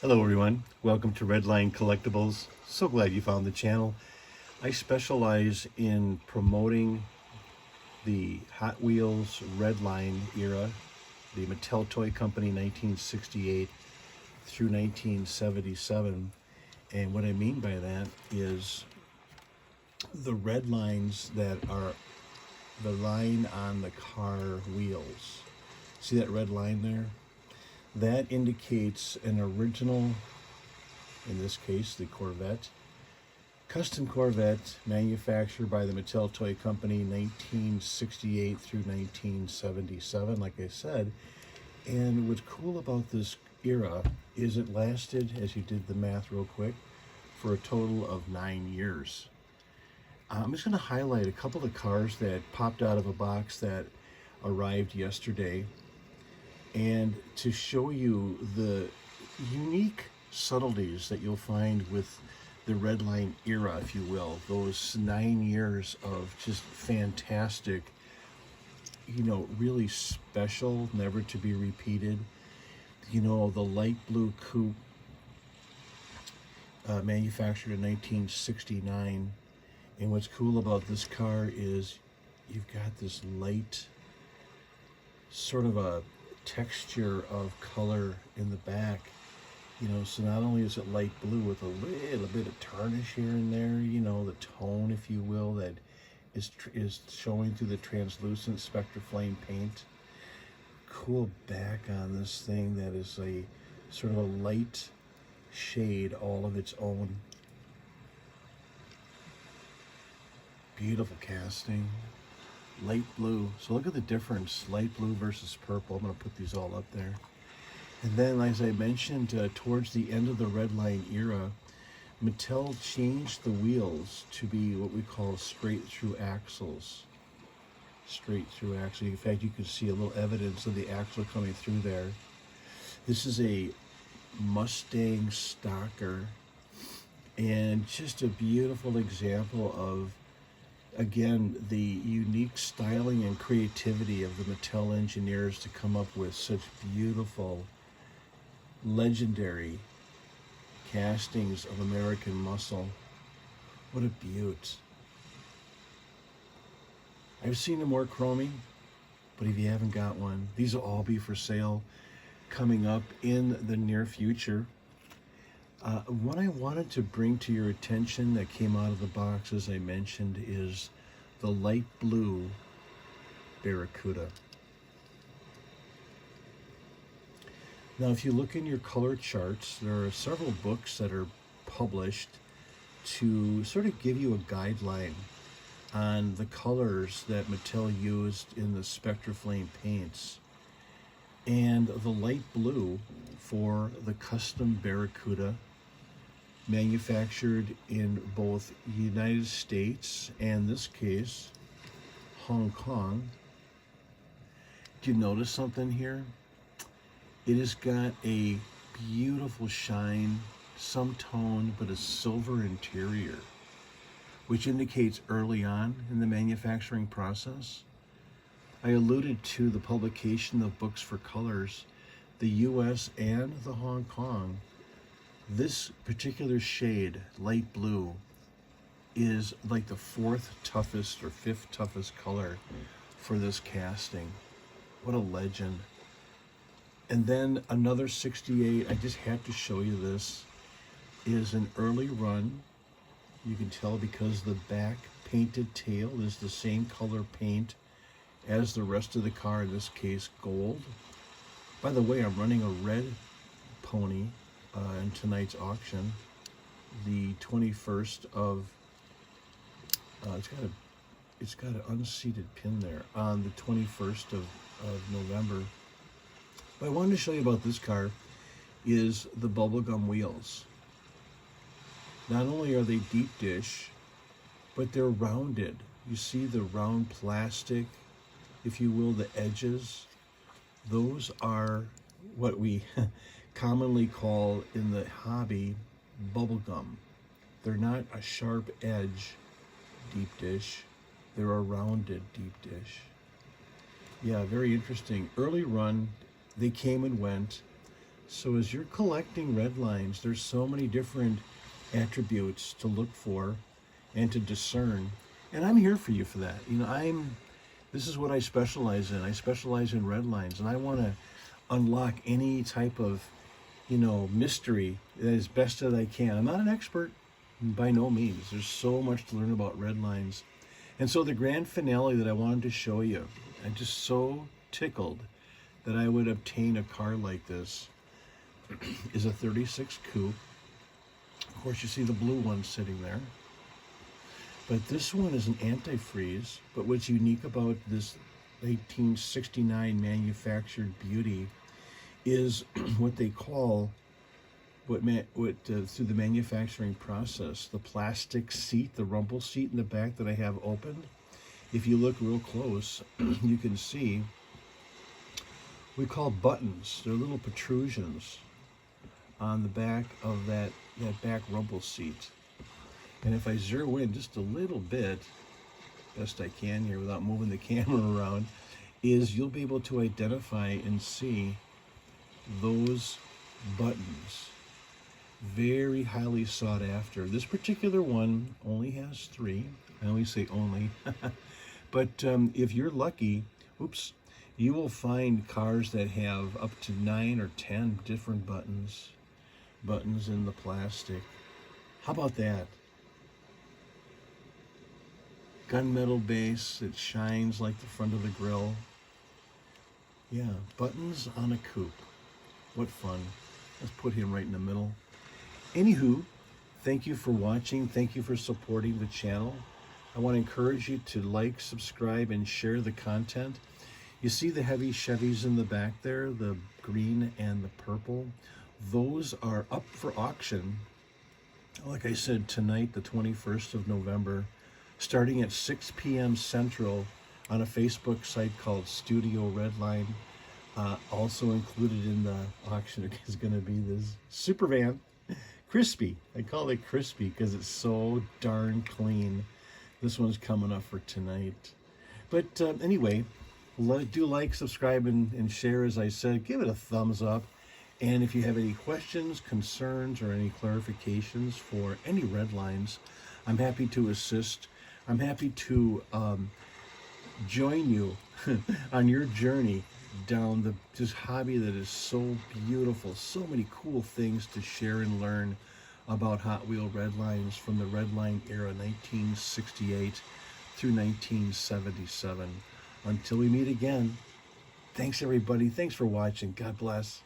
Hello everyone, welcome to Redline Collectibles. So glad you found the channel. I specialize in promoting the Hot Wheels Redline era, the Mattel Toy Company 1968 through 1977. And what I mean by that is the red lines that are the line on the car wheels. See that red line there? That indicates an original, in this case the Corvette, custom Corvette manufactured by the Mattel Toy Company 1968 through 1977, like I said. And what's cool about this era is it lasted, as you did the math real quick, for a total of 9 years. I'm just going to highlight a couple of cars that popped out of a box that arrived yesterday, and to show you the unique subtleties that you'll find with the Redline era, if you will, those 9 years of just fantastic, really special, never to be repeated. The light blue coupe, manufactured in 1969. And what's cool about this car is you've got this light, sort of a texture of color in the back, so not only is it light blue with a little bit of tarnish here and there, the tone, if you will, that is showing through the translucent Spectraflame paint. Cool back on this thing that is a sort of a light shade all of its own. Beautiful casting. Light blue. So look at the difference, light blue versus purple. I'm going to put these all up there. And then, as I mentioned, towards the end of the Redline era, Mattel changed the wheels to be what we call straight through axles. Straight through axle. In fact, you can see a little evidence of the axle coming through there. This is a Mustang Stalker, and just a beautiful example of, again, the unique styling and creativity of the Mattel engineers to come up with such beautiful, legendary castings of American muscle. What a beaut. I've seen them more chromy, but if you haven't got one, these will all be for sale coming up in the near future. What I wanted to bring to your attention that came out of the box, as I mentioned, is the light blue Barracuda. Now, if you look in your color charts, there are several books that are published to sort of give you a guideline on the colors that Mattel used in the Spectraflame paints. And the light blue for the custom Barracuda, manufactured in both United States and, in this case, Hong Kong. Do you notice something here? It has got a beautiful shine, some tone, but a silver interior, which indicates early on in the manufacturing process. I alluded to the publication of books for colors, the US and the Hong Kong. This particular shade, light blue, is like the fourth toughest or fifth toughest color for this casting. What a legend. And then another 68, I just have to show you this, is an early run. You can tell because the back painted tail is the same color paint as the rest of the car, in this case gold. By the way, I'm running a red pony in tonight's auction, the 21st of, it's got an unseated pin there, on the 21st of November. What I wanted to show you about this car is the bubblegum wheels. Not only are they deep dish, but they're rounded. You see the round plastic, if you will, the edges. Those are what we commonly call in the hobby bubblegum. They're not a sharp edge deep dish, they're a rounded deep dish. Yeah, very interesting. Early run, they came and went. So as you're collecting Redlines, there's so many different attributes to look for and to discern. And I'm here for you for that. This is what I specialize in. I specialize in Redlines, and I want to unlock any type of, mystery as best as I can. I'm not an expert by no means. There's so much to learn about Redlines. And so the grand finale that I wanted to show you, I'm just so tickled that I would obtain a car like this, is a 36 Coupe. Of course, you see the blue one sitting there. But this one is an antifreeze. But what's unique about this 1869 manufactured beauty is what they call, through the manufacturing process, the plastic seat, the rumble seat in the back that I have opened. If you look real close, you can see we call buttons. They're little protrusions on the back of that back rumble seat. And if I zero in just a little bit, best I can here without moving the camera around, is you'll be able to identify and see those buttons. Very highly sought after. This particular one only has 3. I only say only. But if you're lucky, you will find cars that have up to 9 or 10 different buttons in the plastic. How about that? Gunmetal base, it shines like the front of the grill. Yeah, buttons on a coupe. What fun. Let's put him right in the middle. Anywho, thank you for watching. Thank you for supporting the channel. I want to encourage you to like, subscribe, and share the content. You see the heavy Chevys in the back there, the green and the purple? Those are up for auction, like I said, tonight, the 21st of November, starting at 6 p.m. Central on a Facebook site called Studio Redline. Also included in the auction is going to be this super van, Crispy. I call it Crispy because it's so darn clean. This one's coming up for tonight. But anyway, do like, subscribe, and share. As I said, give it a thumbs up. And if you have any questions, concerns, or any clarifications for any Redlines, I'm happy to assist. I'm happy to join you on your journey down this hobby that is so beautiful. So many cool things to share and learn about Hot Wheel Redlines from the Redline era, 1968 through 1977. Until we meet again, thanks everybody. Thanks for watching. God bless.